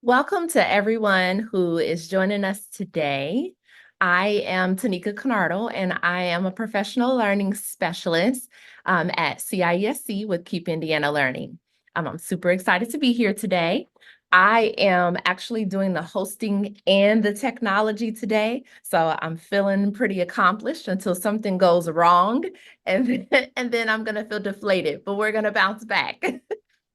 Welcome to everyone who is joining us today. I am Tanika and I am a professional learning specialist at CISC with Keep Indiana Learning. I'm super excited to be here today. I am actually doing the hosting and the technology today, so I'm feeling pretty accomplished until something goes wrong, and then I'm going to feel deflated, but we're going to bounce back.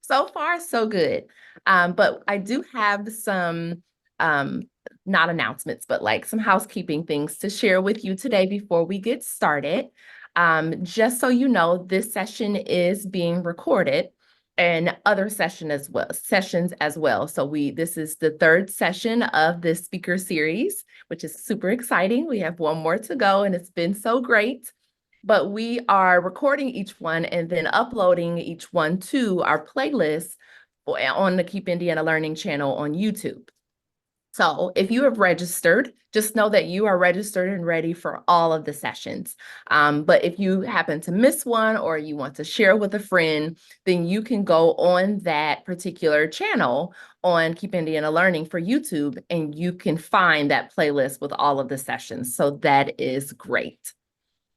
So far, so good. But I do have some, not announcements, but like some housekeeping things to share with you today before we get started. Just so you know, this session is being recorded and other sessions as well. So this is the third session of this speaker series, which is super exciting. We have one more to go and it's been so great. But we are recording each one and then uploading each one to our playlist on the Keep Indiana Learning channel on YouTube. So if you have registered, just know that you are registered and ready for all of the sessions. But if you happen to miss one or you want to share with a friend, then you can go on that particular channel on Keep Indiana Learning for YouTube, and you can find that playlist with all of the sessions. So that is great.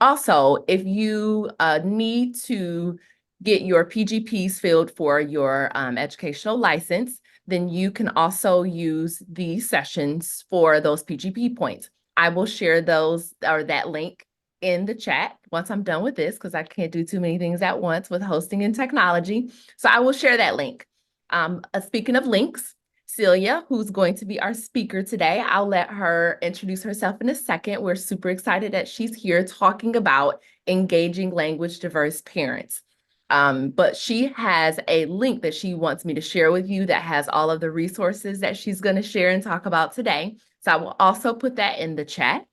Also, if you need to get your PGPs filled for your educational license, then you can also use these sessions for those PGP points. I will share those or that link in the chat once I'm done with this, because I can't do too many things at once with hosting and technology. So I will share that link. Speaking of links, Cèlia, who's going to be our speaker today. I'll let her introduce herself in a second. We're super excited that she's here talking about engaging language diverse parents. But she has a link that she wants me to share with you that has all of the resources that she's going to share and talk about today. So I will also put that in the chat.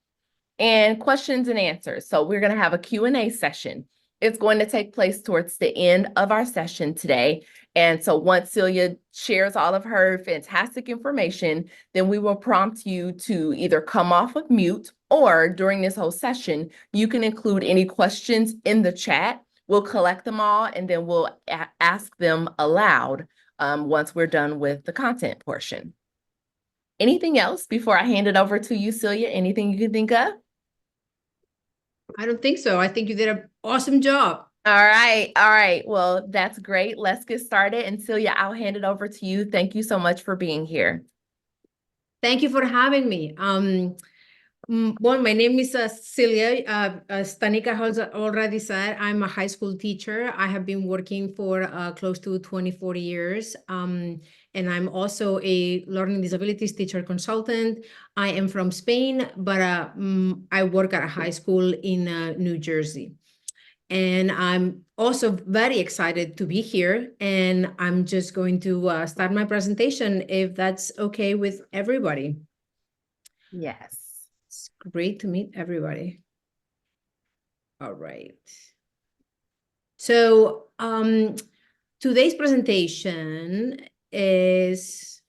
And questions and answers. So we're going to have a Q&A session. It's going to take place towards the end of our session today. And so once Cèlia shares all of her fantastic information, then we will prompt you to either come off of mute, or during this whole session, you can include any questions in the chat. We'll collect them all and then we'll ask them aloud once we're done with the content portion. Anything else before I hand it over to you, Cèlia? Anything you can think of? I don't think so. I think you did an awesome job. All right. All right. Well, that's great. Let's get started. And Cèlia, I'll hand it over to you. Thank you so much for being here. Thank you for having me. Well, my name is Cèlia. As Tanika has already said, I'm a high school teacher. I have been working for close to 24 years. And I'm also a learning disabilities teacher consultant. I am from Spain, but I work at a high school in New Jersey. And I'm also very excited to be here. And I'm just going to start my presentation, if that's okay with everybody. Yes. It's great to meet everybody. All right. So today's presentation is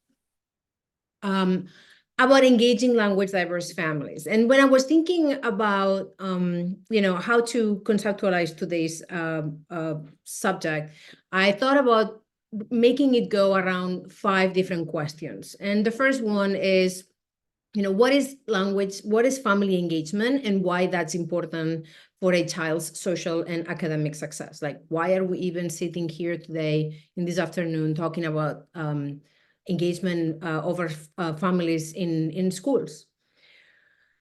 about engaging language diverse families. And when I was thinking about, how to conceptualize today's subject, I thought about making it go around 5 different questions. And the first one is, what is language, what is family engagement, and why that's important for a child's social and academic success? Like, why are we even sitting here today in this afternoon talking about engagement over families in schools?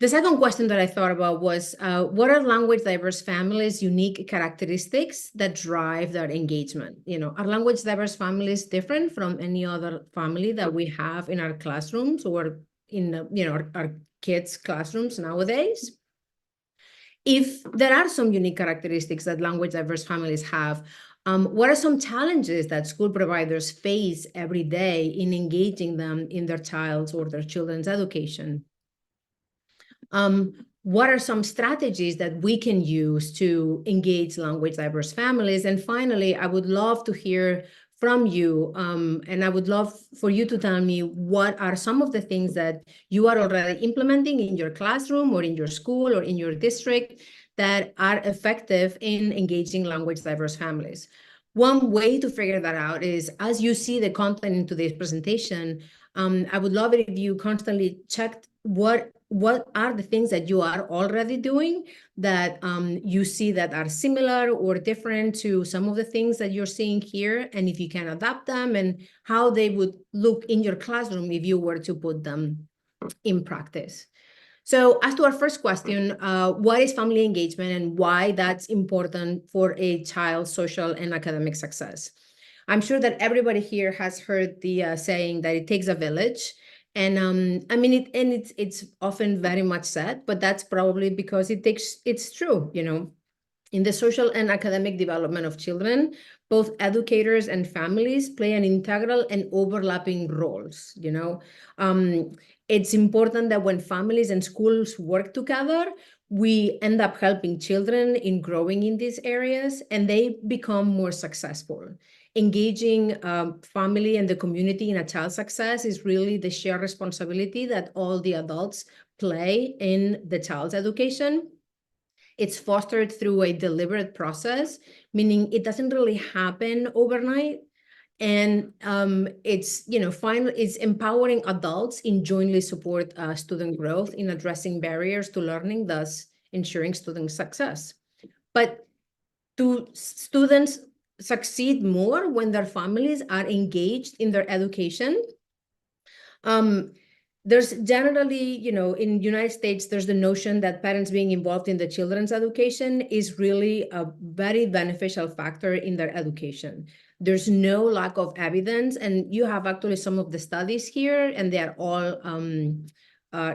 The second question that I thought about was, what are language diverse families' unique characteristics that drive their engagement? Are language diverse families different from any other family that we have in our classrooms or in our kids' classrooms nowadays? If there are some unique characteristics that language diverse families have, what are some challenges that school providers face every day in engaging them in their child's or their children's education? What are some strategies that we can use to engage language diverse families? And finally, I would love to hear from you, and I would love for you to tell me what are some of the things that you are already implementing in your classroom or in your school or in your district that are effective in engaging language diverse families. One way to figure that out is, as you see the content in today's presentation, I would love it if you constantly checked what are the things that you are already doing that you see that are similar or different to some of the things that you're seeing here, and if you can adapt them and how they would look in your classroom if you were to put them in practice. So as to our first question, what is family engagement and why that's important for a child's social and academic success? I'm sure that everybody here has heard the saying that it takes a village. And I mean, it's often very much said, but that's probably because it's true, you know. In the social and academic development of children, both educators and families play an integral and overlapping roles, you know. It's important that when families and schools work together, we end up helping children in growing in these areas and they become more successful. Engaging family and the community in a child's success is really the shared responsibility that all the adults play in the child's education. It's fostered through a deliberate process, meaning it doesn't really happen overnight. And it's, you know, finally, it's empowering adults in jointly support student growth in addressing barriers to learning, thus ensuring student success. But do students succeed more when their families are engaged in their education? There's generally, you know, in the United States, there's the notion that parents being involved in the children's education is really a very beneficial factor in their education. There's no lack of evidence, and you have actually some of the studies here, and they are all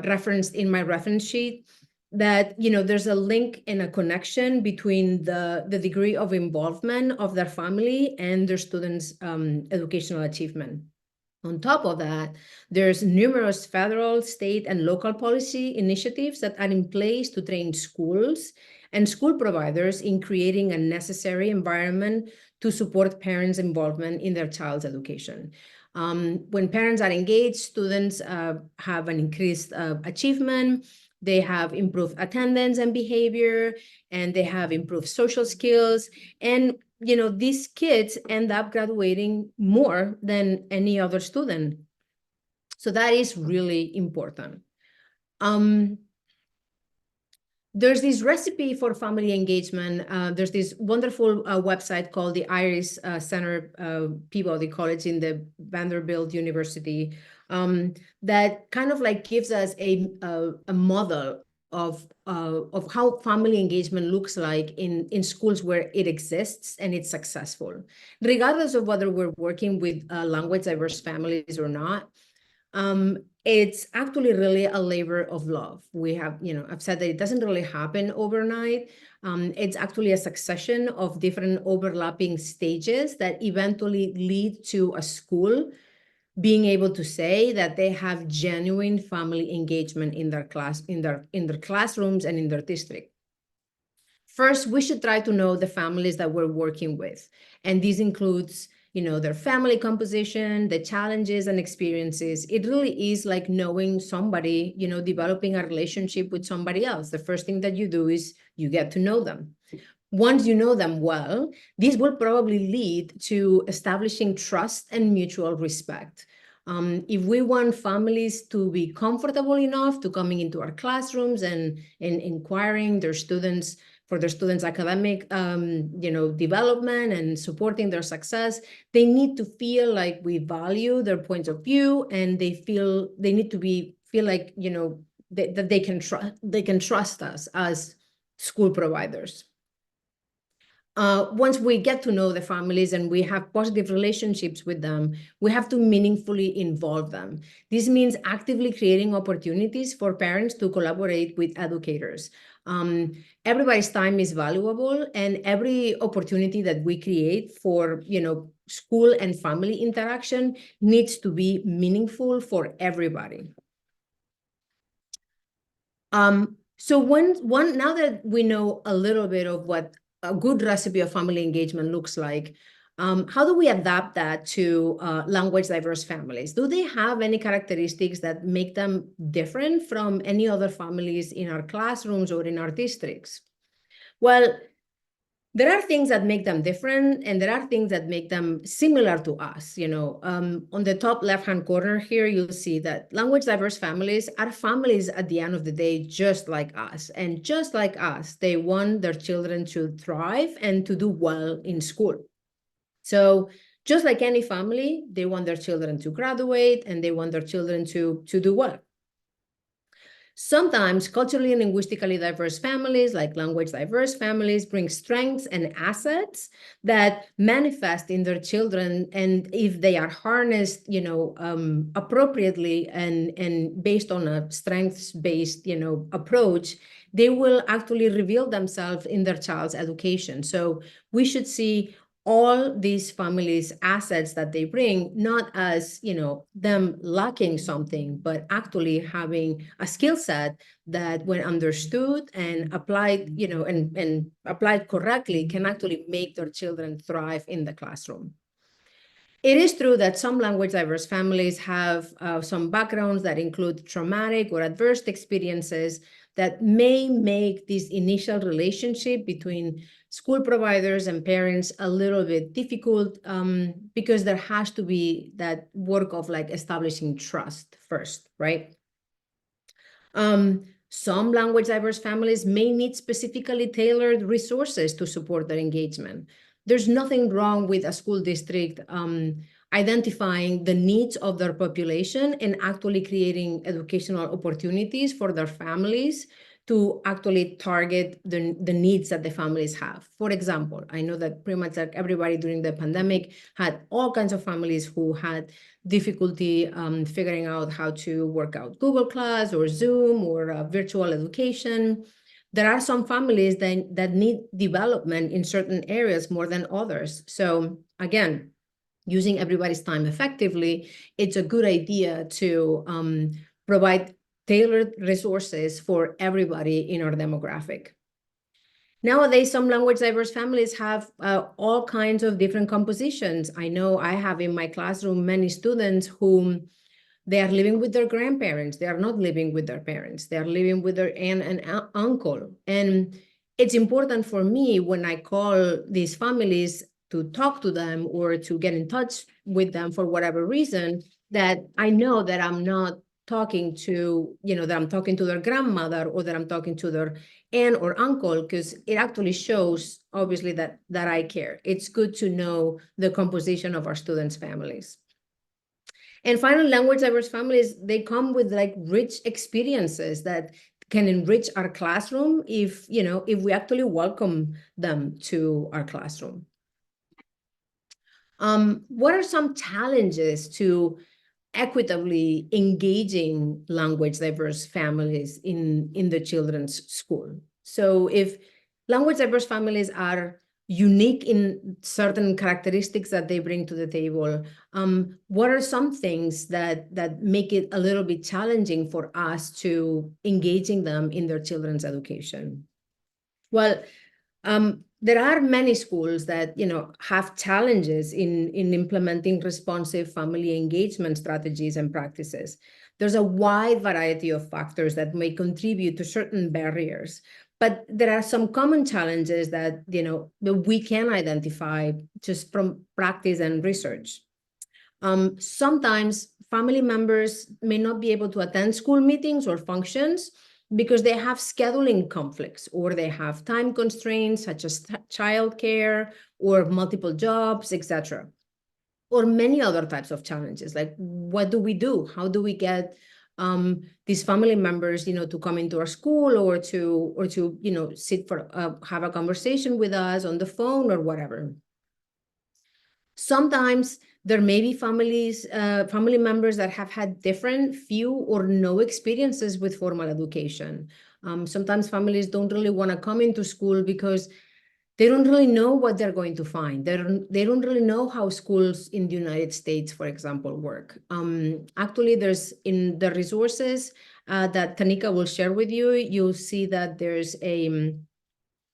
referenced in my reference sheet, that, you know, there's a link and a connection between the degree of involvement of their family and their students' educational achievement. On top of that, there's numerous federal, state, and local policy initiatives that are in place to train schools and school providers in creating a necessary environment to support parents' involvement in their child's education. When parents are engaged, students have an increased achievement, they have improved attendance and behavior, and they have improved social skills. And you know, these kids end up graduating more than any other student. So that is really important. There's this recipe for family engagement. There's this wonderful website called the Iris Center Peabody College in the Vanderbilt University that kind of like gives us a model of how family engagement looks like in schools where it exists and it's successful, regardless of whether we're working with language diverse families or not. It's actually really a labor of love. We have, you know, I've said that it doesn't really happen overnight. It's actually a succession of different overlapping stages that eventually lead to a school being able to say that they have genuine family engagement in their class, in their classrooms and in their district. First, we should try to know the families that we're working with. And this includes, you know, their family composition, the challenges and experiences. It really is like knowing somebody, you know, developing a relationship with somebody else. The first thing that you do is you get to know them. Once you know them well, this will probably lead to establishing trust and mutual respect. If we want families to be comfortable enough to coming into our classrooms and inquiring their students for their students' academic, you know, development and supporting their success, they need to feel like we value their points of view, and they need to feel like, you know, that they can trust us as school providers. Once we get to know the families and we have positive relationships with them, we have to meaningfully involve them. This means actively creating opportunities for parents to collaborate with educators. Everybody's time is valuable, and every opportunity that we create for, you know, school and family interaction needs to be meaningful for everybody. So now that we know a little bit of what a good recipe of family engagement looks like, how do we adapt that to language diverse families? Do they have any characteristics that make them different from any other families in our classrooms or in our districts? Well, There are things that make them different, and there are things that make them similar to us. On the top left-hand corner here, you'll see that language diverse families are families at the end of the day, just like us. And just like us, they want their children to thrive and to do well in school. So just like any family, they want their children to graduate and they want their children to do well. Sometimes culturally and linguistically diverse families, like language diverse families, bring strengths and assets that manifest in their children. And if they are harnessed, appropriately and based on a strengths-based, approach, they will actually reveal themselves in their child's education. So we should see all these families' assets that they bring, not as, them lacking something, but actually having a skill set that when understood and applied, and applied correctly, can actually make their children thrive in the classroom. It is true that some language diverse families have some backgrounds that include traumatic or adverse experiences that may make this initial relationship between school providers and parents a little bit difficult, because there has to be that work of like establishing trust first, right? Some language diverse families may need specifically tailored resources to support their engagement. There's nothing wrong with a school district identifying the needs of their population and actually creating educational opportunities for their families to actually target the needs that the families have. For example, I know that pretty much like everybody during the pandemic had all kinds of families who had difficulty figuring out how to work out Google Class or Zoom or virtual education. There are some families that need development in certain areas more than others. So again, using everybody's time effectively, it's a good idea to provide tailored resources for everybody in our demographic. Nowadays, some language diverse families have all kinds of different compositions. I know I have in my classroom many students whom they are living with their grandparents. They are not living with their parents. They are living with their aunt and uncle. And it's important for me when I call these families to talk to them or to get in touch with them for whatever reason, that I know that I'm not talking to, that I'm talking to their grandmother or that I'm talking to their aunt or uncle, because it actually shows obviously that I care. It's good to know the composition of our students' families. And finally, language diverse families, they come with like rich experiences that can enrich our classroom if we actually welcome them to our classroom. What are some challenges to equitably engaging language diverse families in the children's school? So if language diverse families are unique in certain characteristics that they bring to the table, what are some things that make it a little bit challenging for us to engaging them in their children's education? Well, there are many schools that have challenges in implementing responsive family engagement strategies and practices. There's a wide variety of factors that may contribute to certain barriers, but there are some common challenges that that we can identify just from practice and research. Sometimes family members may not be able to attend school meetings or functions because they have scheduling conflicts or they have time constraints such as childcare or multiple jobs, etc. Or many other types of challenges, like what do we do? How do we get these family members, to come into our school or to sit for have a conversation with us on the phone or whatever. Sometimes there may be family members that have had different, few or no experiences with formal education. Sometimes families don't really want to come into school because they don't really know what they're going to find. They don't really know how schools in the United States, for example, work. Actually, there's in the resources that Tanika will share with you, you'll see that there's an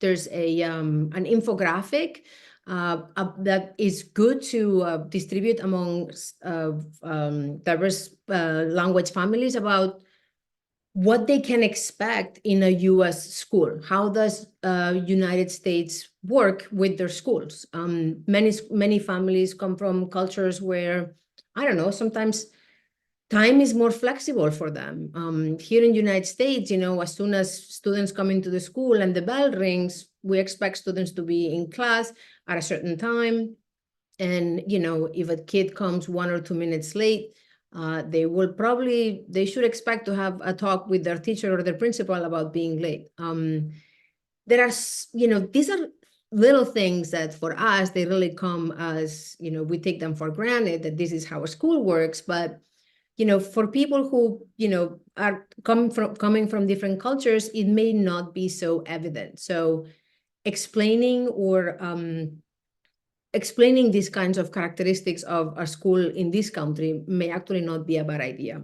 infographic that is good to distribute among diverse language families about what they can expect in a US school. How does United States work with their schools? Many families come from cultures where, I don't know, sometimes time is more flexible for them. Here in the United States, as soon as students come into the school and the bell rings, we expect students to be in class at a certain time. And, if a kid comes 1 or 2 minutes late, they should expect to have a talk with their teacher or their principal about being late. These are little things that for us, they really come as, we take them for granted that this is how a school works. But, for people who, are coming from different cultures, it may not be so evident. So explaining these kinds of characteristics of a school in this country may actually not be a bad idea.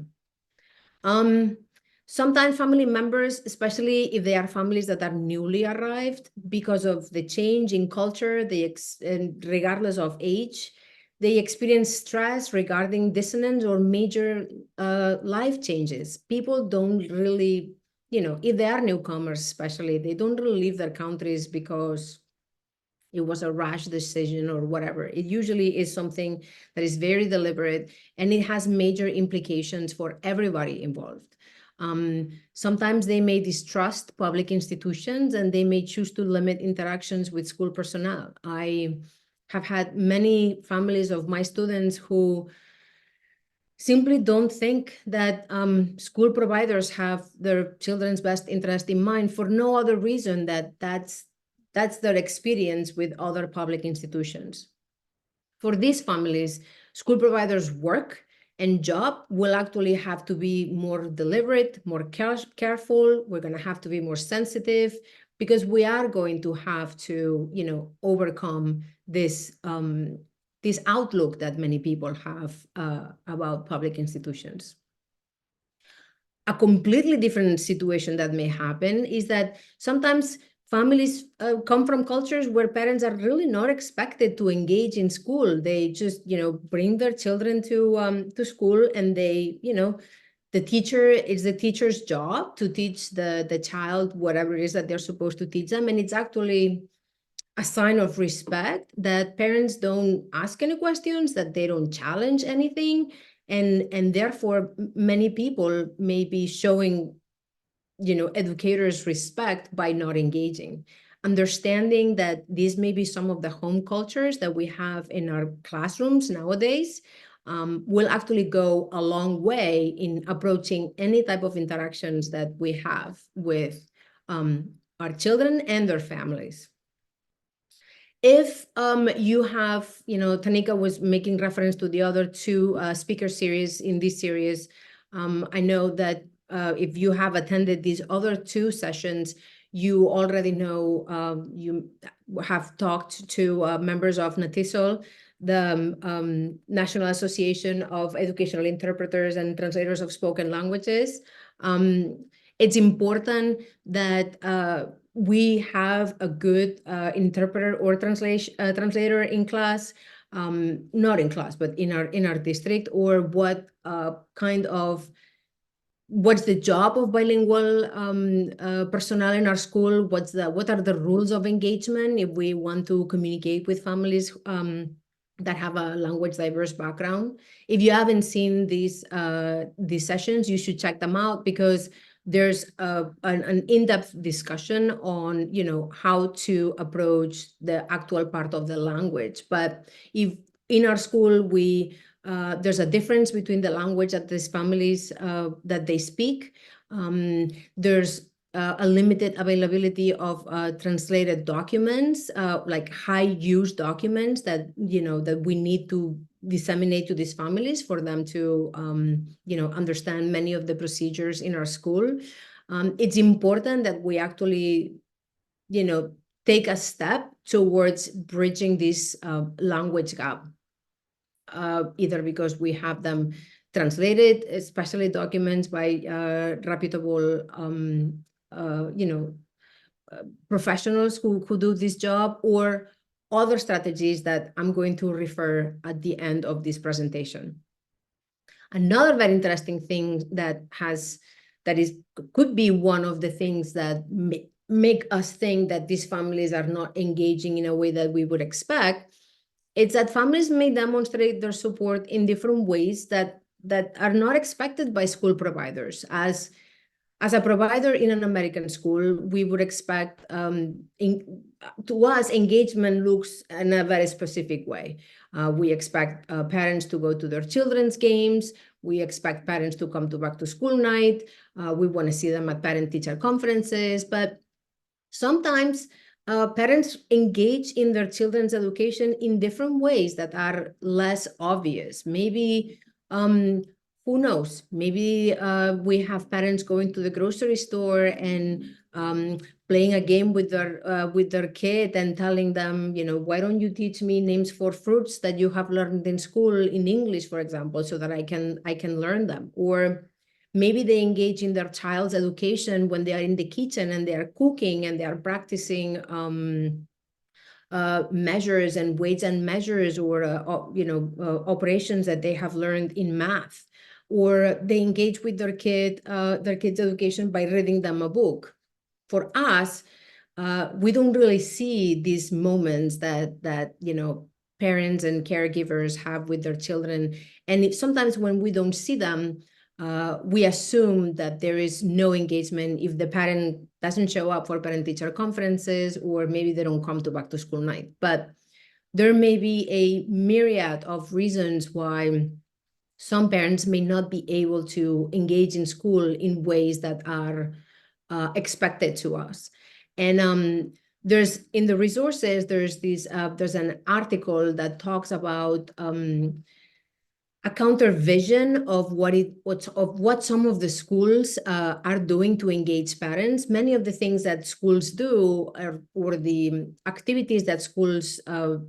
Sometimes family members, especially if they are families that are newly arrived, because of the change in culture, and regardless of age, they experience stress regarding dissonance or major life changes. People don't really, if they are newcomers especially, they don't really leave their countries because it was a rash decision or whatever. It usually is something that is very deliberate, and it has major implications for everybody involved. Sometimes they may distrust public institutions, and they may choose to limit interactions with school personnel. I have had many families of my students who simply don't think that school providers have their children's best interest in mind, for no other reason that's their experience with other public institutions. For these families, school providers' work and job will actually have to be more deliberate, more careful. We're going to have to be more sensitive, because we are going to have to, overcome this outlook that many people have about public institutions. A completely different situation that may happen is that sometimes families come from cultures where parents are really not expected to engage in school. They just, bring their children to school, and they, it's the teacher's job to teach the child whatever it is that they're supposed to teach them. And it's actually a sign of respect that parents don't ask any questions, that they don't challenge anything. And therefore, many people may be showing, educators respect by not engaging. Understanding that these may be some of the home cultures that we have in our classrooms nowadays will actually go a long way in approaching any type of interactions that we have with our children and their families. If you have, Tanika was making reference to the other two speaker series in this series. I know that if you have attended these other two sessions, you already know, you have talked to members of NATISOL, the National Association of Educational Interpreters and Translators of Spoken Languages. It's important that we have a good interpreter or translator in class, not in class, but in our district, or what's the job of bilingual personnel in our school? What are the rules of engagement if we want to communicate with families that have a language diverse background? If you haven't seen these sessions, you should check them out, because there's an in-depth discussion on, how to approach the actual part of the language. But if in our school there's a difference between the language that these families that they speak, there's a limited availability of translated documents, like high use documents that that we need to disseminate to these families for them to understand many of the procedures in our school. It's important that we actually take a step towards bridging this language gap, either because we have them translated, especially documents by reputable professionals who do this job, or other strategies that I'm going to refer at the end of this presentation. Another very interesting thing that has that is could be one of the things that make us think that these families are not engaging in a way that we would expect. It's that families may demonstrate their support in different ways that are not expected by school providers. As a provider in an American school, we would expect to us, engagement looks in a very specific way. We expect parents to go to their children's games. We expect parents to come to back to school night. We want to see them at parent-teacher conferences. But sometimes parents engage in their children's education in different ways that are less obvious. Maybe who knows? Maybe we have parents going to the grocery store and playing a game with their kid and telling them, why don't you teach me names for fruits that you have learned in school in English, for example, so that I can learn them. Or maybe they engage in their child's education when they are in the kitchen and they are cooking and they are practicing measures and weights and measures, or operations that they have learned in math. Or they engage with their kids' education by reading them a book. For us, we don't really see these moments that parents and caregivers have with their children. And sometimes when we don't see them, we assume that there is no engagement if the parent doesn't show up for parent-teacher conferences, or maybe they don't come to back to school night. But there may be a myriad of reasons why some parents may not be able to engage in school in ways that are expected to us. And there's in the resources, there's an article that talks about a counter vision of what some of the schools are doing to engage parents. Many of the things that schools do, or the activities that schools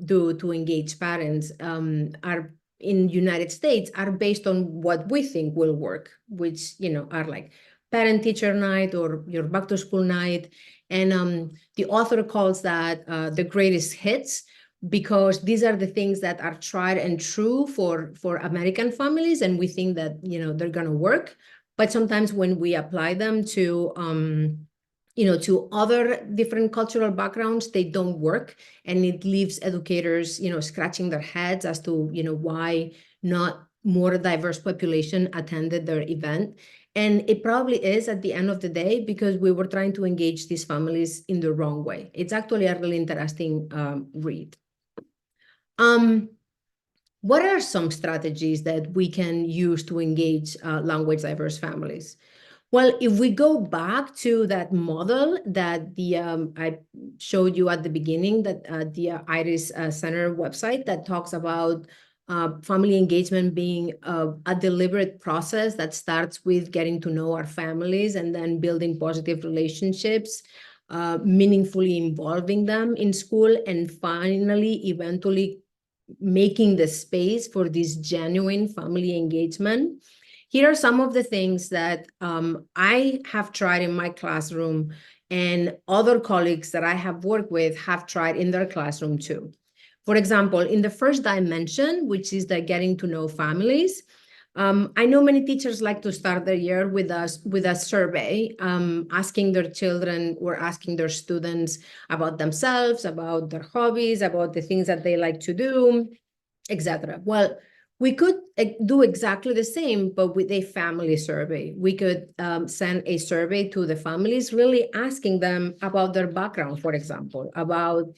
do to engage parents, are in United States, are based on what we think will work, which are like parent-teacher night or your back-to-school night. And the author calls that the greatest hits, because these are the things that are tried and true for American families, and we think that they're going to work. But sometimes when we apply them to to other different cultural backgrounds, they don't work, and it leaves educators scratching their heads as to why not more diverse population attended their event. And it probably is, at the end of the day, because we were trying to engage these families in the wrong way. It's actually a really interesting read. What are some strategies that we can use to engage language diverse families? Well, if we go back to that model that I showed you at the beginning, that the IRIS Center website that talks about family engagement being a deliberate process that starts with getting to know our families and then building positive relationships, meaningfully involving them in school, and finally, eventually making the space for this genuine family engagement. Here are some of the things that I have tried in my classroom, and other colleagues that I have worked with have tried in their classroom too. For example, in the first dimension, which is the getting to know families, I know many teachers like to start their year with a survey, asking their children or asking their students about themselves, about their hobbies, about the things that they like to do, etc. Well, we could do exactly the same, but with a family survey. We could send a survey to the families, really asking them about their background, for example, about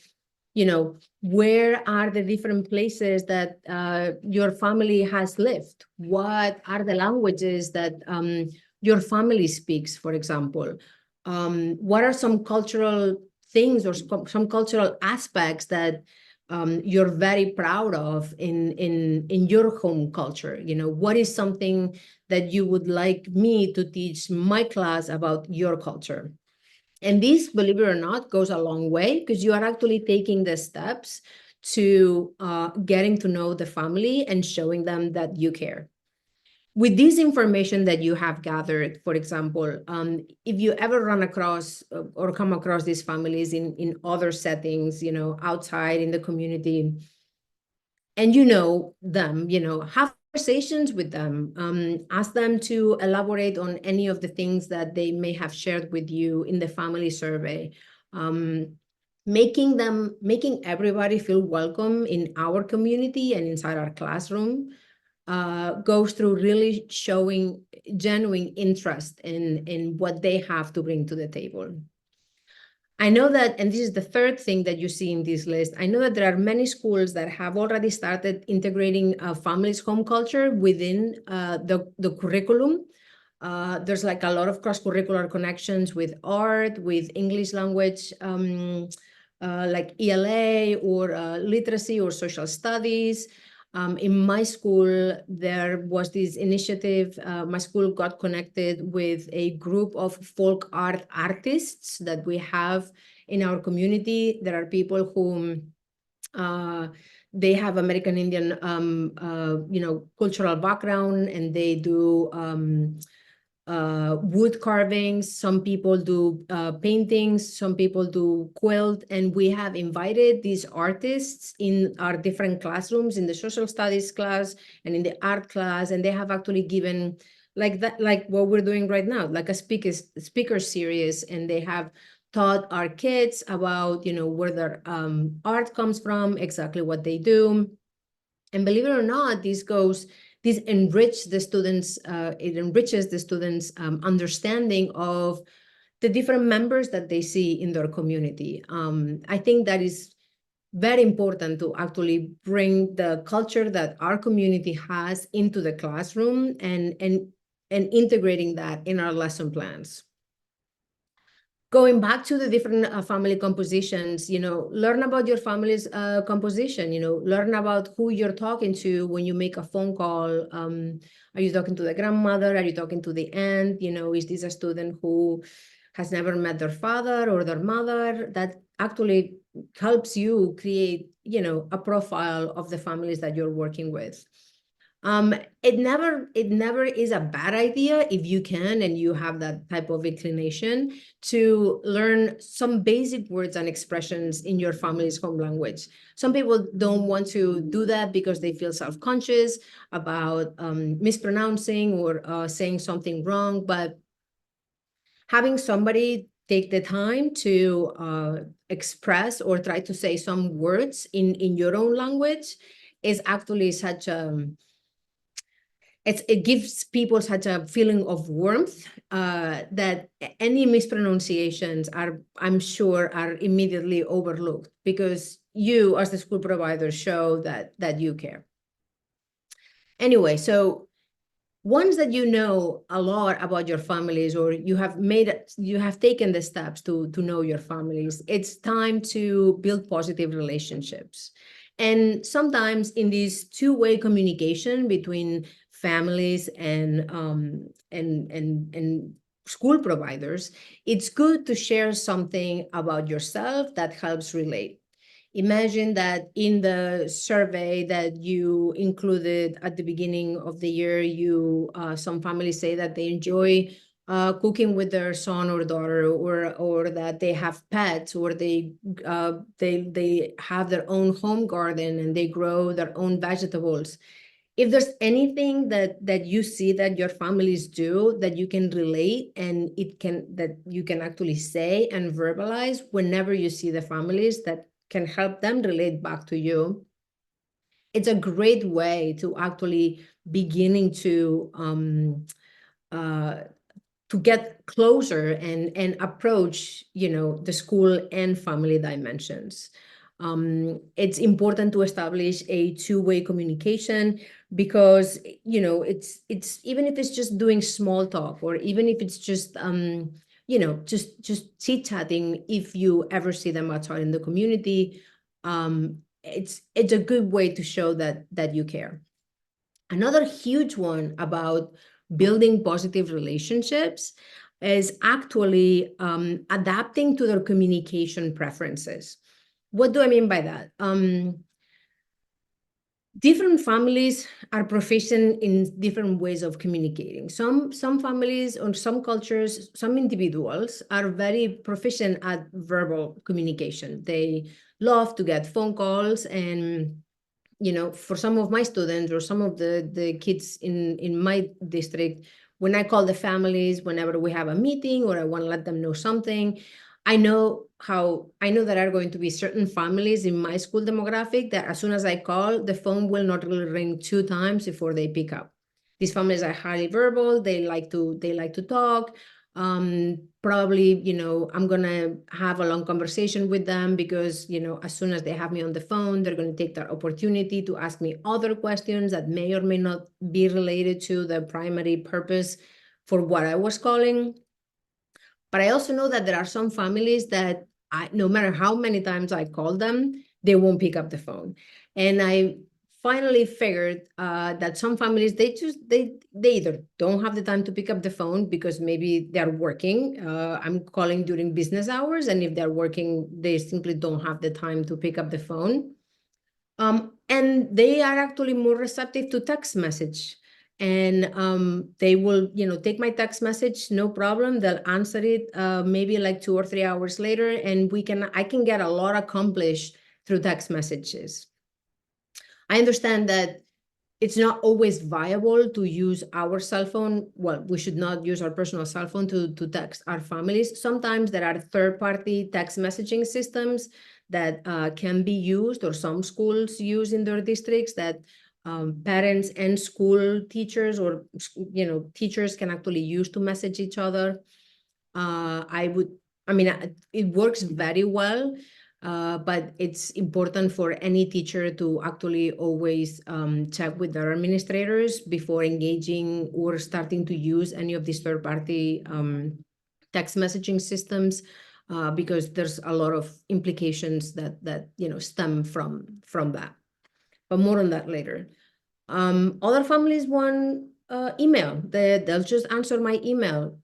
where are the different places that your family has lived? What are the languages that your family speaks, for example? What are some cultural things or some cultural aspects that you're very proud of in your home culture? What is something that you would like me to teach my class about your culture? And this, believe it or not, goes a long way, because you are actually taking the steps to getting to know the family and showing them that you care. With this information that you have gathered, for example, if you ever run across or come across these families in other settings, outside in the community, and them, have conversations with them. Ask them to elaborate on any of the things that they may have shared with you in the family survey. Making everybody feel welcome in our community and inside our classroom goes through really showing genuine interest in what they have to bring to the table. I know that, and this is the third thing that you see in this list, I know that there are many schools that have already started integrating families' home culture within the curriculum. There's like a lot of cross-curricular connections with art, with English language, like ELA or literacy or social studies. In my school, there was this initiative. My school got connected with a group of folk art artists that we have in our community. There are people who they have American Indian, cultural background, and they do wood carvings. Some people do paintings, some people do quilt, and we have invited these artists in our different classrooms, in the social studies class and in the art class, and they have actually given like what we're doing right now, like a speaker series, and they have taught our kids about where their art comes from, exactly what they do. And believe it or not, this enriches the students' understanding of the different members that they see in their community. I think that is very important to actually bring the culture that our community has into the classroom and integrating that in our lesson plans. Going back to the different family compositions, learn about your family's composition, learn about who you're talking to when you make a phone call. Are you talking to the grandmother? Are you talking to the aunt? Is this a student who has never met their father or their mother? That actually helps you create, a profile of the families that you're working with. It never is a bad idea if you can and you have that type of inclination to learn some basic words and expressions in your family's home language. Some people don't want to do that because they feel self-conscious about mispronouncing or saying something wrong, but having somebody take the time to express or try to say some words in your own language is actually such a it gives people such a feeling of warmth that any mispronunciations I'm sure, are immediately overlooked because you, as the school provider, show that you care. Anyway, so once that you know a lot about your families, or you have taken the steps to know your families, it's time to build positive relationships. And sometimes in this two-way communication between families and school providers, it's good to share something about yourself that helps relate. Imagine that in the survey that you included at the beginning of the year, some families say that they enjoy cooking with their son or daughter, or that they have pets, or they have their own home garden and they grow their own vegetables. If there's anything that you see that your families do that you can relate and that you can actually say and verbalize whenever you see the families, that can help them relate back to you, it's a great way to actually beginning to get closer and approach, the school and family dimensions. It's important to establish a two-way communication because, it's even if it's just doing small talk, or even if it's just, just chit-chatting, if you ever see them outside in the community, it's a good way to show that you care. Another huge one about building positive relationships is actually adapting to their communication preferences. What do I mean by that? Different families are proficient in different ways of communicating. Some families or some cultures, some individuals are very proficient at verbal communication. They love to get phone calls and for some of my students or some of the kids in my district, when I call the families, whenever we have a meeting or I want to let them know something, I know that are going to be certain families in my school demographic that as soon as I call, the phone will not really ring 2 times before they pick up. These families are highly verbal. They like to talk. Probably, I'm gonna have a long conversation with them because, as soon as they have me on the phone, they're gonna take that opportunity to ask me other questions that may or may not be related to the primary purpose for what I was calling. But I also know that there are some families that no matter how many times I call them, they won't pick up the phone. And I finally figured that some families, they either don't have the time to pick up the phone because maybe they're working. I'm calling during business hours. And if they're working, they simply don't have the time to pick up the phone. And they are actually more receptive to text message. And they will, take my text message, no problem. They'll answer it maybe like 2 or 3 hours later, and I can get a lot accomplished through text messages. I understand that it's not always viable to use our cell phone. Well, we should not use our personal cell phone to text our families. Sometimes there are third-party text messaging systems that can be used, or some schools use in their districts, that parents and school teachers, or teachers can actually use to message each other. It works very well. But it's important for any teacher to actually always check with their administrators before engaging or starting to use any of these third-party text messaging systems, because there's a lot of implications that stem from that. But more on that later. Other families want email. They'll just answer my email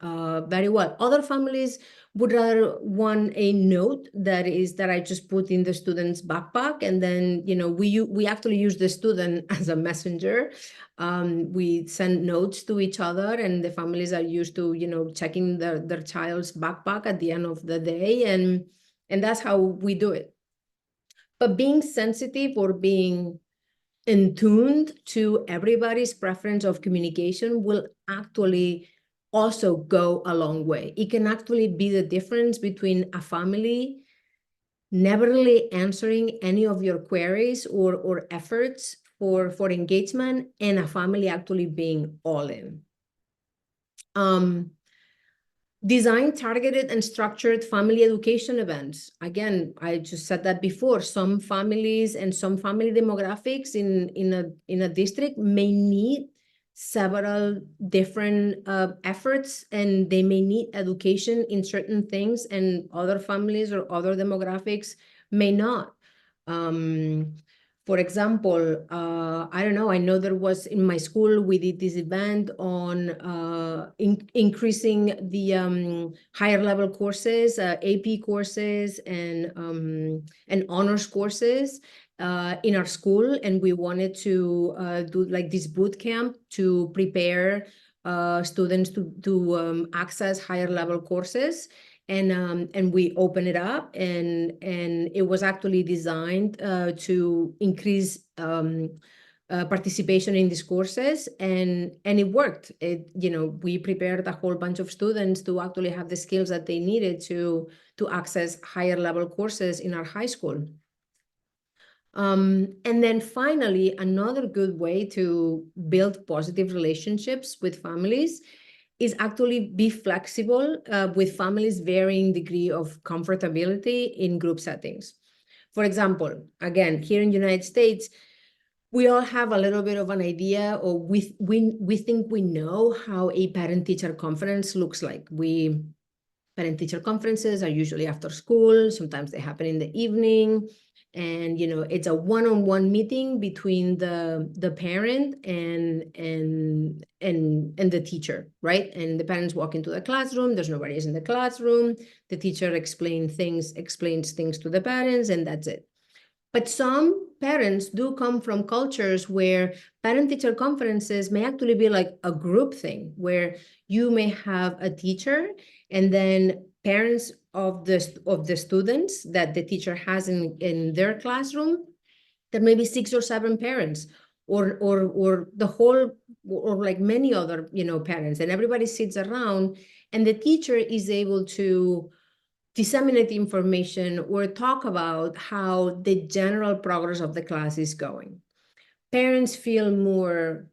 very well. Other families would rather want a note that I just put in the student's backpack, and then we actually use the student as a messenger. We send notes to each other, and the families are used to checking their child's backpack at the end of the day, and that's how we do it. But being sensitive or being in tuned to everybody's preference of communication will actually also go a long way. It can actually be the difference between a family never really answering any of your queries or efforts for engagement, and a family actually being all in. Design targeted and structured family education events. Again, I just said that before. Some families and some family demographics in a district may need several different efforts, and they may need education in certain things, and other families or other demographics may not. For example, I don't know, I know there was in my school, we did this event on increasing the higher level courses, AP courses, and honors courses in our school. And we wanted to do like this boot camp to prepare students to access higher level courses. And we open it up, and it was actually designed to increase participation in these courses, and it worked. We prepared a whole bunch of students to actually have the skills that they needed to access higher level courses in our high school. And then finally, another good way to build positive relationships with families is actually be flexible with families' varying degree of comfortability in group settings. For example, again, here in the United States, we all have a little bit of an idea, or we think we know how a parent-teacher conference looks like. Parent-teacher conferences are usually after school. Sometimes they happen in the evening. And it's a one-on-one meeting between the parent and the teacher, right? And the parents walk into the classroom. There's nobody else in the classroom. The teacher explains things to the parents, and that's it. But some parents do come from cultures where parent-teacher conferences may actually be like a group thing, where you may have a teacher and then parents of the students that the teacher has in their classroom, there may be 6 or 7 parents, or the whole, or like many other, parents, and everybody sits around, and the teacher is able to disseminate the information or talk about how the general progress of the class is going. Parents feel more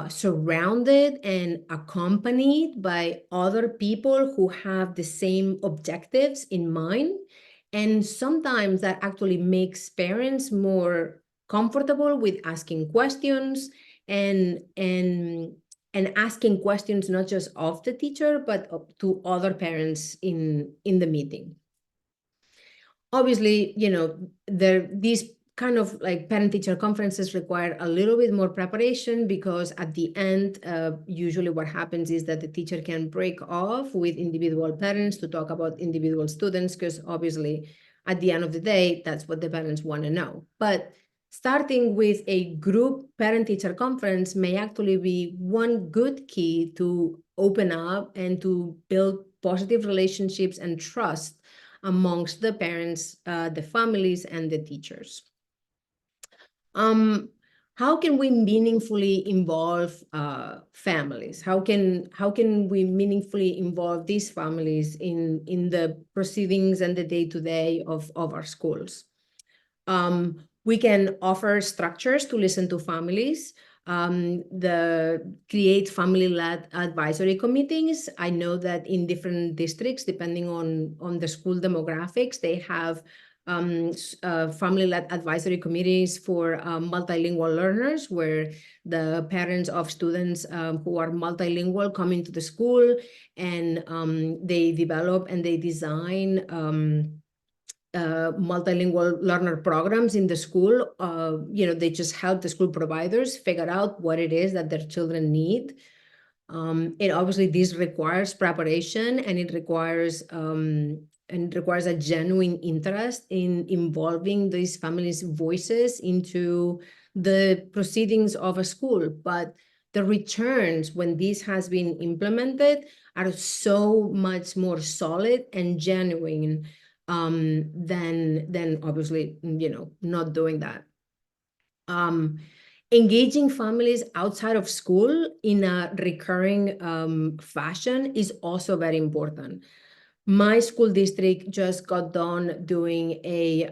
surrounded and accompanied by other people who have the same objectives in mind. And sometimes that actually makes parents more comfortable with asking questions and asking questions not just of the teacher, but to other parents in the meeting. Obviously, these kind of like parent-teacher conferences require a little bit more preparation, because at the end, usually what happens is that the teacher can break off with individual parents to talk about individual students, because obviously at the end of the day, that's what the parents want to know. But starting with a group parent-teacher conference may actually be one good key to open up and to build positive relationships and trust amongst the parents, the families, and the teachers. How can we meaningfully involve families? How can we meaningfully involve these families in the proceedings and the day-to-day of our schools? We can offer structures to listen to families. Create family-led advisory committees. I know that in different districts, depending on the school demographics, they have family-led advisory committees for multilingual learners, where the parents of students who are multilingual come into the school, and they develop and they design multilingual learner programs in the school. They just help the school providers figure out what it is that their children need. And obviously this requires preparation, and it requires a genuine interest in involving these families' voices into the proceedings of a school. But the returns, when this has been implemented, are so much more solid and genuine than obviously, not doing that. Engaging families outside of school in a recurring fashion is also very important. My school district just got done doing a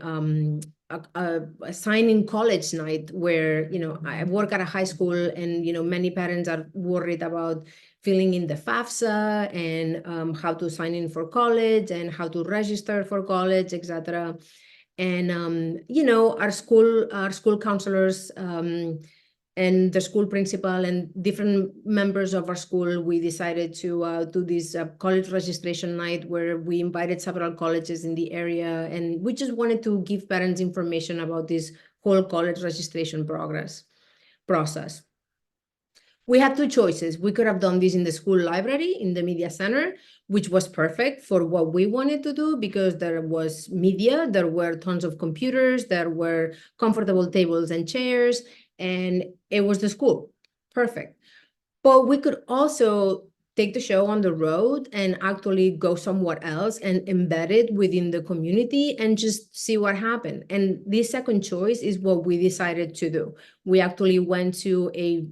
signing college night, where I work at a high school, and many parents are worried about filling in the FAFSA and how to sign in for college and how to register for college, etc. And our school counselors and the school principal and different members of our school, we decided to do this college registration night, where we invited several colleges in the area, and we just wanted to give parents information about this whole college registration process. We had 2 choices. We could have done this in the school library, in the media center, which was perfect for what we wanted to do, because there was media, there were tons of computers, there were comfortable tables and chairs, and it was the school. Perfect. But we could also take the show on the road and actually go somewhere else and embed it within the community and just see what happened. And this second choice is what we decided to do. We actually went to a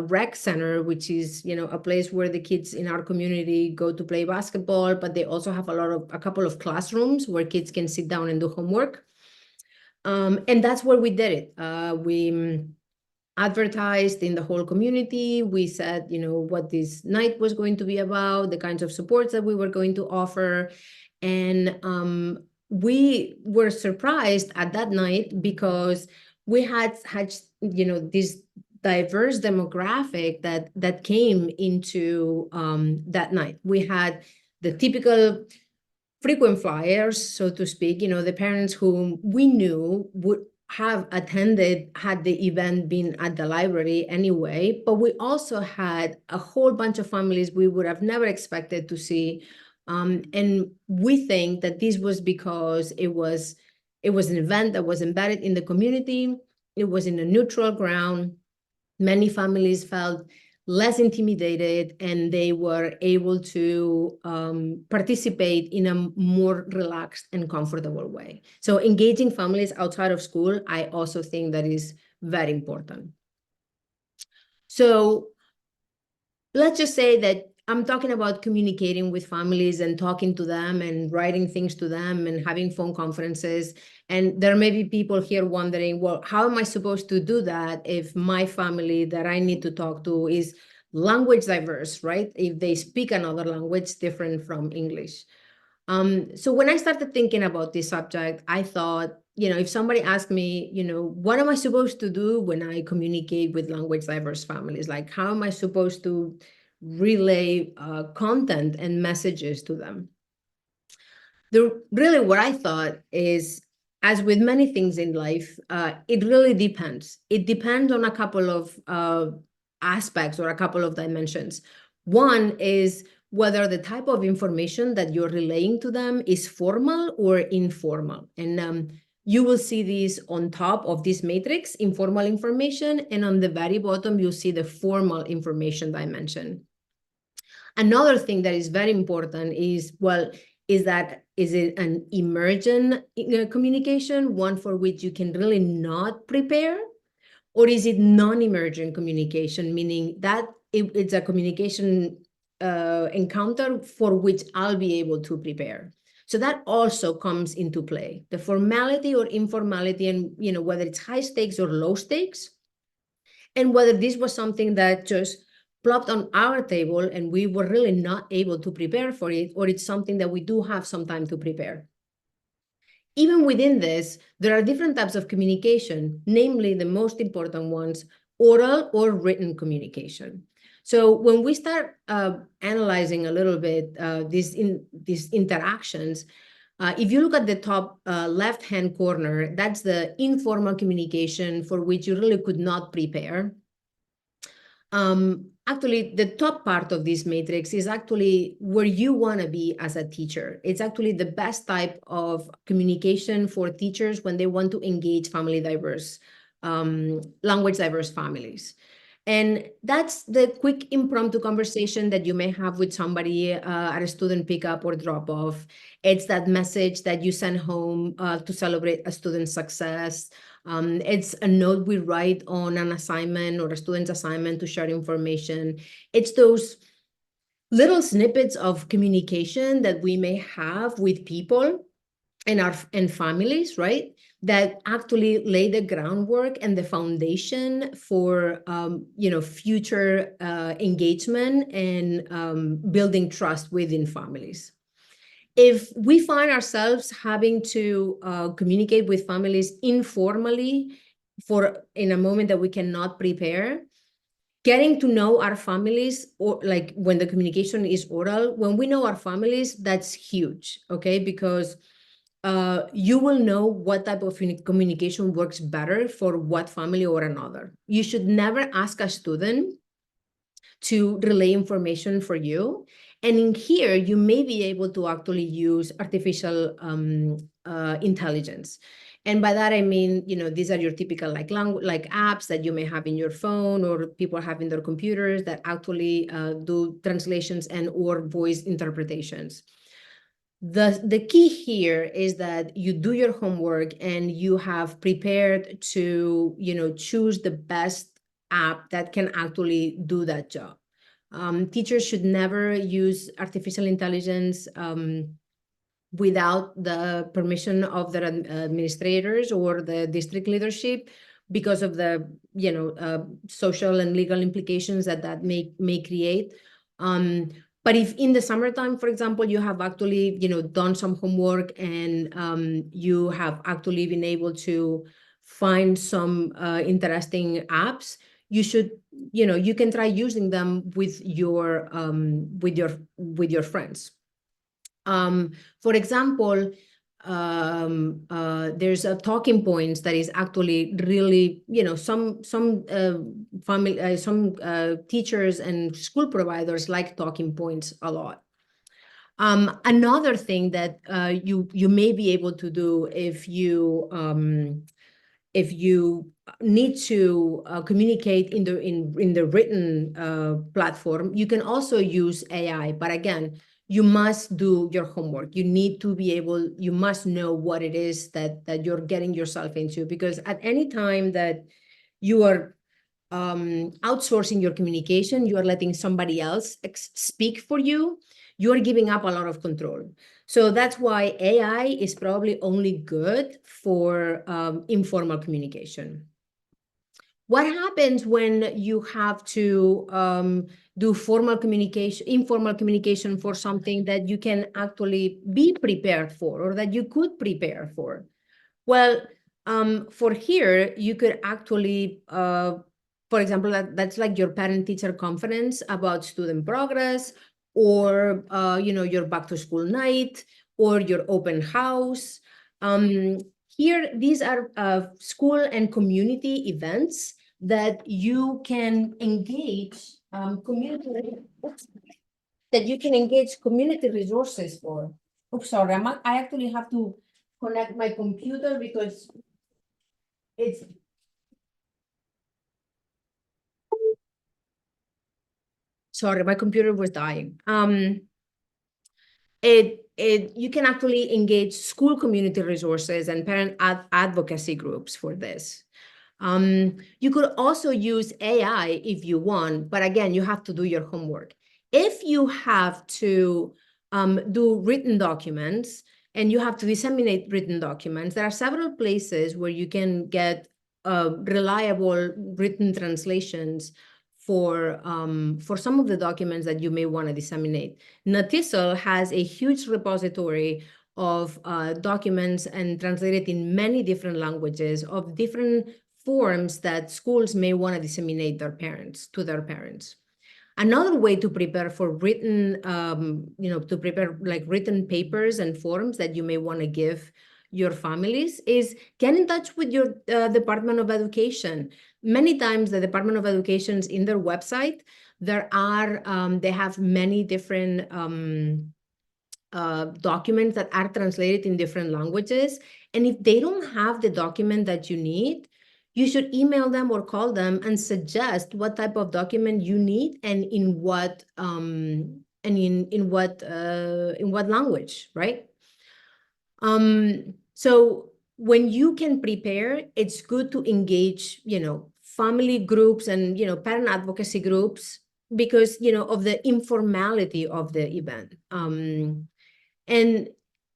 rec center, which is, a place where the kids in our community go to play basketball, but they also have a couple of classrooms where kids can sit down and do homework. And that's where we did it. We advertised in the whole community. We said, what this night was going to be about, the kinds of supports that we were going to offer. And we were surprised at that night, because we had this diverse demographic that came into that night. We had the typical frequent flyers, so to speak, the parents whom we knew would have attended had the event been at the library anyway. But we also had a whole bunch of families we would have never expected to see. And we think that this was because it was an event that was embedded in the community. It was in a neutral ground. Many families felt less intimidated, and they were able to participate in a more relaxed and comfortable way. So engaging families outside of school, I also think that is very important. So let's just say that I'm talking about communicating with families and talking to them and writing things to them and having phone conferences. And there may be people here wondering, well, how am I supposed to do that if my family that I need to talk to is language diverse, right? If they speak another language different from English. So when I started thinking about this subject, I thought, if somebody asked me, what am I supposed to do when I communicate with language diverse families? Like, how am I supposed to relay content and messages to them? Really what I thought is, as with many things in life, it really depends. It depends on a couple of aspects or a couple of dimensions. One is whether the type of information that you're relaying to them is formal or informal. And you will see these on top of this matrix, informal information, and on the very bottom, you'll see the formal information dimension. Another thing that is very important is, well, is it an emergent communication, one for which you can really not prepare? Or is it non-emergent communication, meaning that it's a communication encounter for which I'll be able to prepare? So that also comes into play, the formality or informality, and whether it's high stakes or low stakes, and whether this was something that just plopped on our table and we were really not able to prepare for it, or it's something that we do have some time to prepare. Even within this, there are different types of communication, namely the most important ones, oral or written communication. So when we start analyzing a little bit these interactions, if you look at the top left-hand corner, that's the informal communication for which you really could not prepare. Actually, the top part of this matrix is actually where you want to be as a teacher. It's actually the best type of communication for teachers when they want to engage family diverse, language diverse families. And that's the quick impromptu conversation that you may have with somebody at a student pickup or drop off. It's that message that you send home to celebrate a student's success. It's a note we write on an assignment or a student's assignment to share information. It's those little snippets of communication that we may have with people and families, right? That actually lay the groundwork and the foundation for future engagement and building trust within families. If we find ourselves having to communicate with families informally in a moment that we cannot prepare, getting to know our families, or like when the communication is oral, when we know our families, that's huge, okay? Because you will know what type of communication works better for what family or another. You should never ask a student to relay information for you. And in here, you may be able to actually use artificial intelligence. And by that, I mean, these are your typical like apps that you may have in your phone or people have in their computers that actually do translations and or voice interpretations. The key here is that you do your homework and you have prepared to, choose the best app that can actually do that job. Teachers should never use artificial intelligence without the permission of their administrators or the district leadership, because of the social and legal implications that may create. But if in the summertime, for example, you have actually done some homework and you have actually been able to find some interesting apps, you should you can try using them with your friends. For example, there's a talking points that is actually really, some family, some teachers and school providers like talking points a lot. Another thing that you may be able to do if you if you need to communicate in the written platform, you can also use AI. But again, you must do your homework. You need to be able, you must know what it is that you're getting yourself into, because at any time that you are outsourcing your communication, you are letting somebody else speak for you, you are giving up a lot of control. So that's why AI is probably only good for informal communication. What happens when you have to do formal communication, informal communication for something that you can actually be prepared for, or that you could prepare for? Well, for here, you could actually, for example, that's like your parent-teacher conference about student progress, or your back-to-school night, or your open house. Here, these are school and community events that you can engage community. That you can engage community resources for. Oops, sorry, I actually have to connect my computer because it's. Sorry, my computer was dying. You can actually engage school community resources and parent advocacy groups for this. You could also use AI if you want, but again, you have to do your homework. If you have to do written documents and you have to disseminate written documents, there are several places where you can get reliable written translations for some of the documents that you may want to disseminate. Natisel has a huge repository of documents and translated in many different languages of different forms that schools may want to disseminate to their parents. Another way to prepare for written, to prepare like written papers and forms that you may want to give your families is get in touch with your Department of Education. Many times the Department of Education's in their website, they have many different documents that are translated in different languages. And if they don't have the document that you need, you should email them or call them and suggest what type of document you need and in what in what language, right? So when you can prepare, it's good to engage, family groups and, parent advocacy groups, because, of the informality of the event. And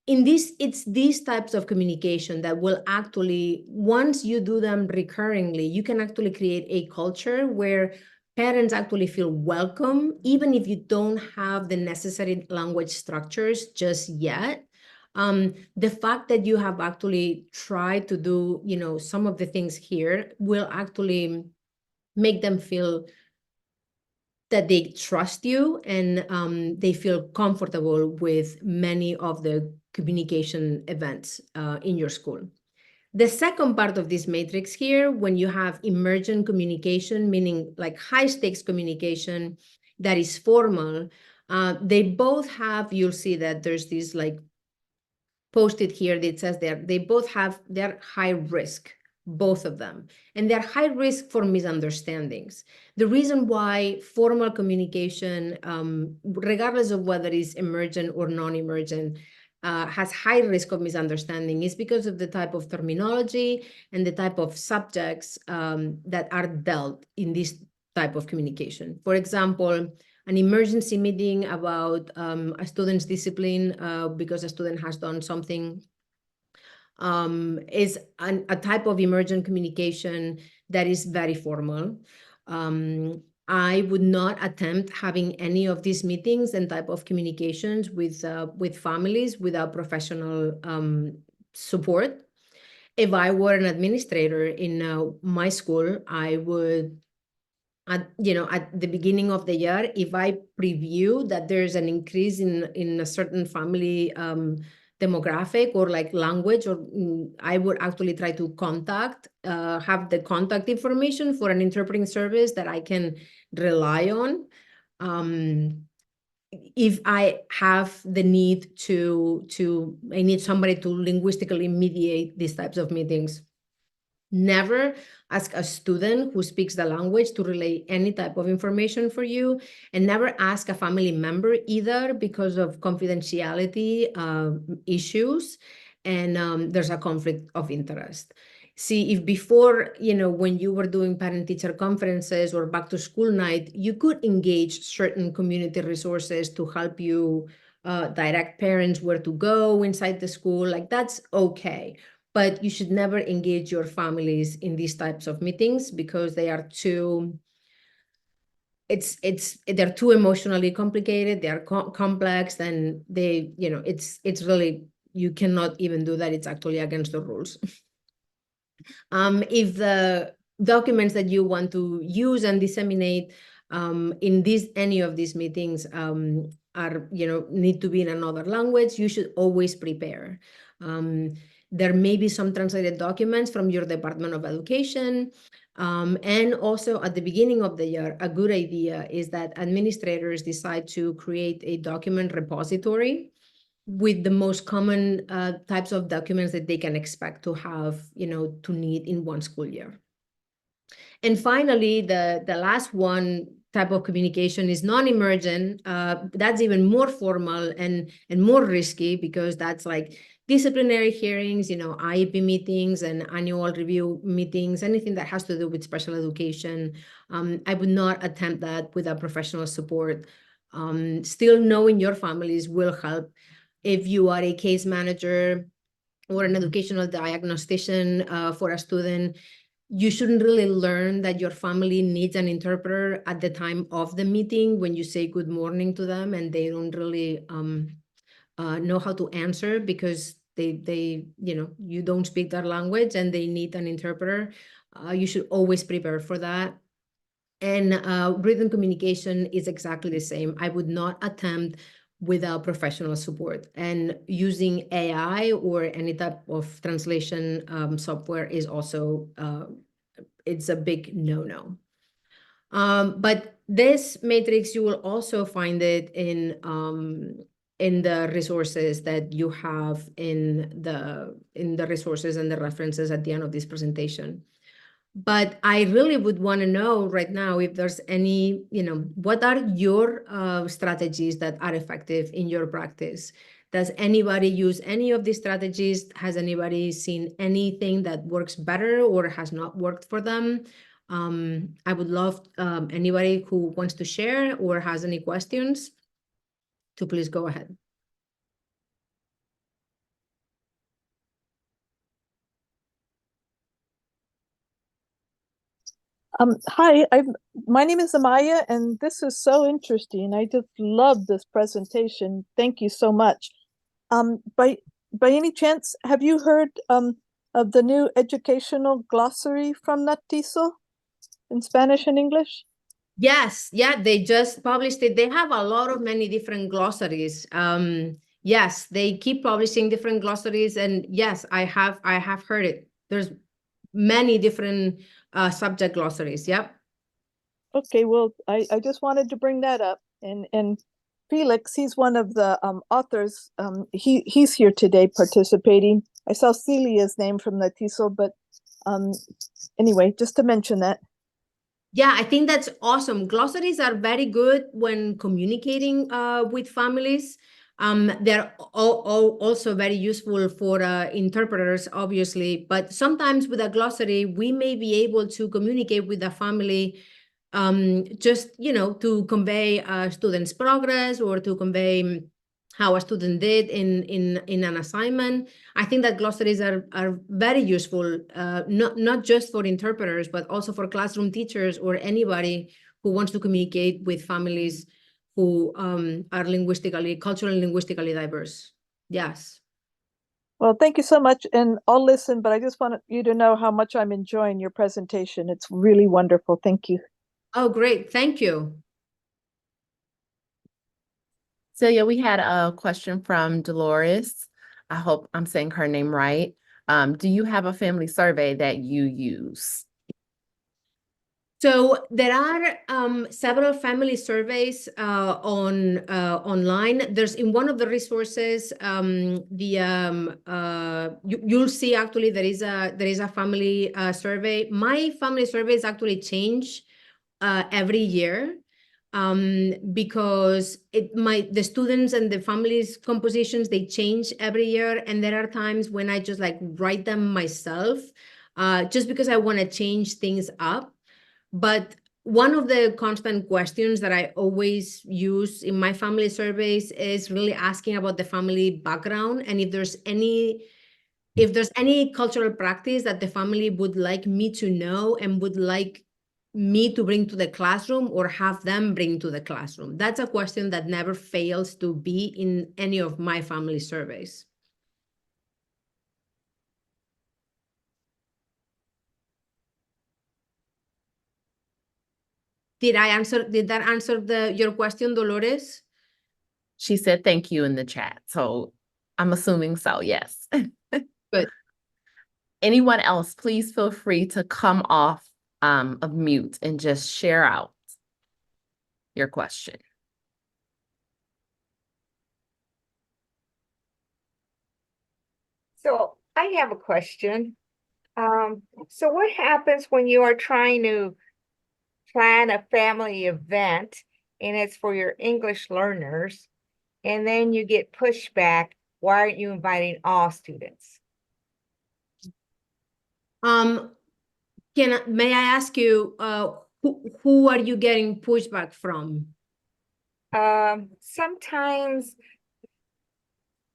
it's these types of communication that will actually, once you do them recurringly, you can actually create a culture where parents actually feel welcome, even if you don't have the necessary language structures just yet. The fact that you have actually tried to do, some of the things here will actually make them feel that they trust you and they feel comfortable with many of the communication events in your school. The second part of this matrix here, when you have emergent communication, meaning like high stakes communication that is formal, they both have, you'll see that there's this like posted here that says they're high risk, both of them, and they're high risk for misunderstandings. The reason why formal communication, regardless of whether it's emergent or non-emergent, has high risk of misunderstanding is because of the type of terminology and the type of subjects that are dealt in this type of communication. For example, an emergency meeting about a student's discipline because a student has done something is a type of emergent communication that is very formal. I would not attempt having any of these meetings and type of communications with families without professional support. If I were an administrator in my school, I would at the beginning of the year, if I preview that there's an increase in a certain family demographic or like language, or I would actually try to have the contact information for an interpreting service that I can rely on. If I have the need I need somebody to linguistically mediate these types of meetings. Never ask a student who speaks the language to relay any type of information for you, and never ask a family member either because of confidentiality issues, and there's a conflict of interest. See, if before, when you were doing parent-teacher conferences or back to school night, you could engage certain community resources to help you direct parents where to go inside the school, like that's okay. But you should never engage your families in these types of meetings because they are too, they're too emotionally complicated, they are complex, and it's really, you cannot even do that. It's actually against the rules. If the documents that you want to use and disseminate in any of these meetings are, need to be in another language, you should always prepare. There may be some translated documents from your Department of Education. And also at the beginning of the year, a good idea is that administrators decide to create a document repository with the most common types of documents that they can expect to have, to need in one school year. And finally, the last one type of communication is non-emergent. That's even more formal and more risky because that's like disciplinary hearings, IEP meetings and annual review meetings, anything that has to do with special education. I would not attempt that without professional support. Still knowing your families will help. If you are a case manager or an educational diagnostician for a student, you shouldn't really learn that your family needs an interpreter at the time of the meeting when you say good morning to them and they don't really know how to answer because they you don't speak their language and they need an interpreter. You should always prepare for that. And written communication is exactly the same. I would not attempt without professional support, and using AI or any type of translation software is also it's a big no-no. But this matrix, you will also find it in the resources that you have in the resources and the references at the end of this presentation. But I really would want to know right now if there's any, what are your strategies that are effective in your practice? Does anybody use any of these strategies? Has anybody seen anything that works better or has not worked for them? I would love anybody who wants to share or has any questions to please go ahead. Hi, my name is Amaya, and this is so interesting. I just love this presentation. Thank you so much. By any chance, have you heard of the new educational glossary from NATISO in Spanish and English? Yes, yeah, they just published it. They have a lot of many different glossaries. Yes, they keep publishing different glossaries, and yes, I have heard it. There's many different subject glossaries. Yep. Okay, well, I just wanted to bring that up, and Felix, he's one of the authors. He's here today participating. I saw Celia's name from NATISO, but anyway, just to mention that. Yeah, I think that's awesome. Glossaries are very good when communicating with families. They're also very useful for interpreters, obviously, but sometimes with a glossary, we may be able to communicate with the family just, to convey a student's progress or to convey how a student did in an assignment. I think that glossaries are very useful, not just for interpreters, but also for classroom teachers or anybody who wants to communicate with families who are culturally linguistically diverse. Yes. Well, thank you so much, and I'll listen, but I just want you to know how much I'm enjoying your presentation. It's really wonderful. Thank you. Oh, great. Thank you. Cèlia, we had a question from Dolores. I hope I'm saying her name right. Do you have a family survey that you use? So there are several family surveys online. There's in one of the resources, you'll see actually there is a family survey. My family surveys actually change every year because the students and the families compositions, they change every year, and there are times when I just like write them myself just because I want to change things up. But one of the constant questions that I always use in my family surveys is really asking about the family background, and if there's any cultural practice that the family would like me to know and would like me to bring to the classroom or have them bring to the classroom. That's a question that never fails to be in any of my family surveys. Did that answer your question, Dolores? She said thank you in the chat, so I'm assuming so, yes. Good. Anyone else, please feel free to come off of mute and just share out your question. So I have a question. So what happens when you are trying to plan a family event and it's for your English learners, and then you get pushback? Why aren't you inviting all students? May I ask you, who are you getting pushback from? Sometimes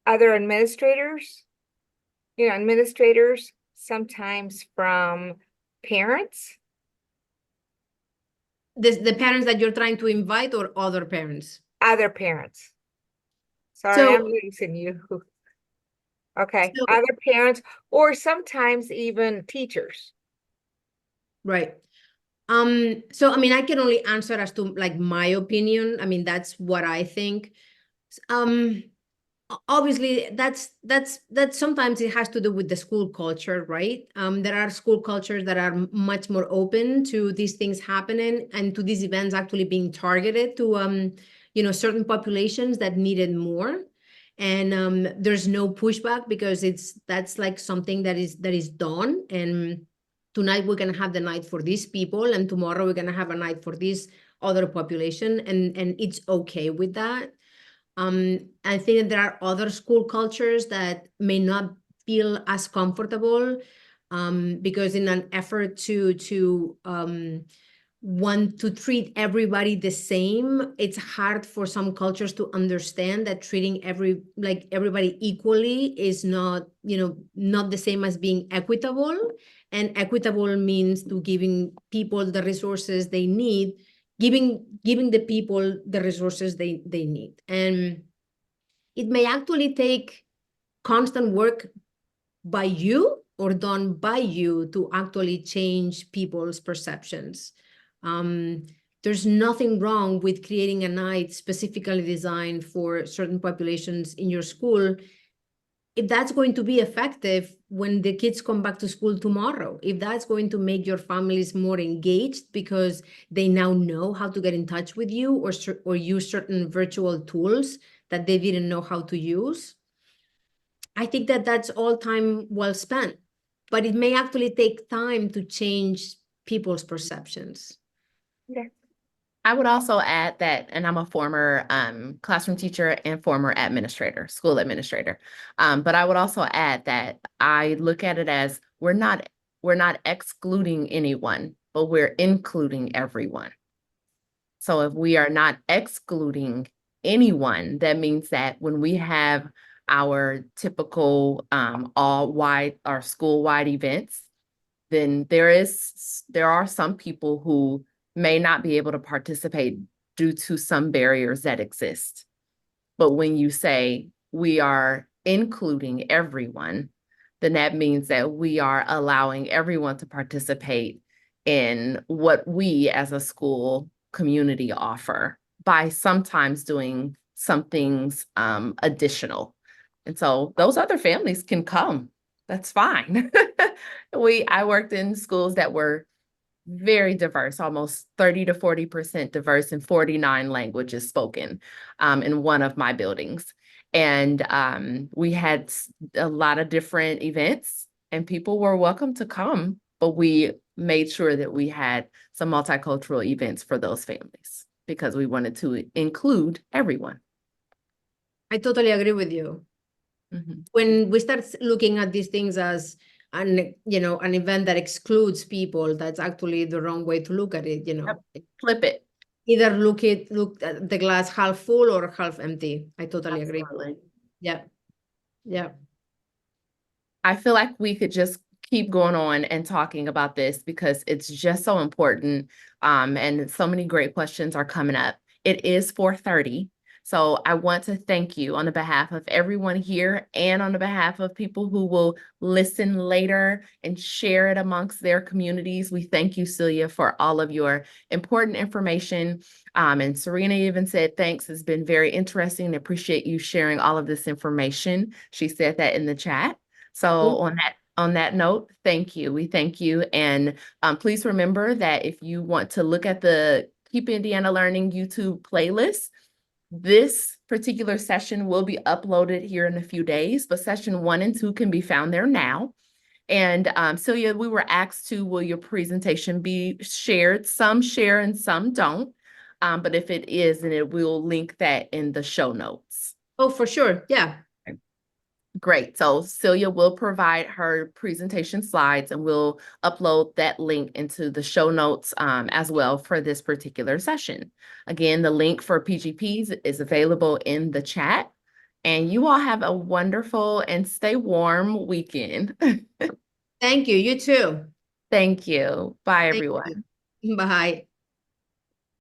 other administrators, sometimes from parents. The parents that you're trying to invite or other parents? Other parents. Sorry, So- I'm losing you. Okay, So- other parents, or sometimes even teachers. Right. So I mean, I can only answer as to like my opinion. I mean, that's what I think. Obviously that's sometimes it has to do with the school culture, right? There are school cultures that are much more open to these things happening and to these events actually being targeted to certain populations that needed more. And there's no pushback because that's like something that is done. And tonight we're gonna have the night for these people, and tomorrow we're gonna have a night for this other population, and it's okay with that. I think that there are other school cultures that may not feel as comfortable because in an effort to want to treat everybody the same, it's hard for some cultures to understand that treating everybody equally is not the same as being equitable. And equitable means to giving people the resources they need, giving the people the resources they need. And it may actually take constant work by you or done by you to actually change people's perceptions. There's nothing wrong with creating a night specifically designed for certain populations in your school if that's going to be effective when the kids come back to school tomorrow, if that's going to make your families more engaged because they now know how to get in touch with you or use certain virtual tools that they didn't know how to use, I think that that's all time well spent. But it may actually take time to change people's perceptions. Yeah. I would also add that, and I'm a former classroom teacher and former school administrator. But I would also add that I look at it as we're not excluding anyone, but we're including everyone. So if we are not excluding anyone, that means that when we have our typical all-wide or school-wide events, then there are some people who may not be able to participate due to some barriers that exist. But when you say we are including everyone, then that means that we are allowing everyone to participate in what we as a school community offer by sometimes doing some things additional. And so those other families can come. That's fine. I worked in schools that were very diverse, almost 30 to 40% diverse, and 49 languages spoken in one of my buildings. And we had a lot of different events, and people were welcome to come, but we made sure that we had some multicultural events for those families because we wanted to include everyone. I totally agree with you. Mhm. When we start looking at these things as an event that excludes people, that's actually the wrong way to look at it. Flip it. Either look at the glass half full or half empty. I totally agree. Absolutely. Yeah. Yeah. I feel like we could just keep going on and talking about this because it's just so important. And so many great questions are coming up. It is 4:30. So I want to thank you on the behalf of everyone here and on the behalf of people who will listen later and share it amongst their communities. We thank you, Cèlia, for all of your important information. And Serena even said, thanks, it's been very interesting and appreciate you sharing all of this information. She said that in the chat. So on that note, thank you. We thank you. And please remember that if you want to look at the Keep Indiana Learning YouTube playlist, this particular session will be uploaded here in a few days, but session 1 and 2 can be found there now. And Cèlia, we were asked to, will your presentation be shared? Some share and some don't. But if it is, then it will link that in the show notes. Oh, for sure. Yeah. Great. So Cèlia will provide her presentation slides and we'll upload that link into the show notes as well for this particular session. Again, the link for PGPs is available in the chat. And you all have a wonderful and stay warm weekend. Thank you. You too. Thank you. Bye, Thank everyone. you. Bye.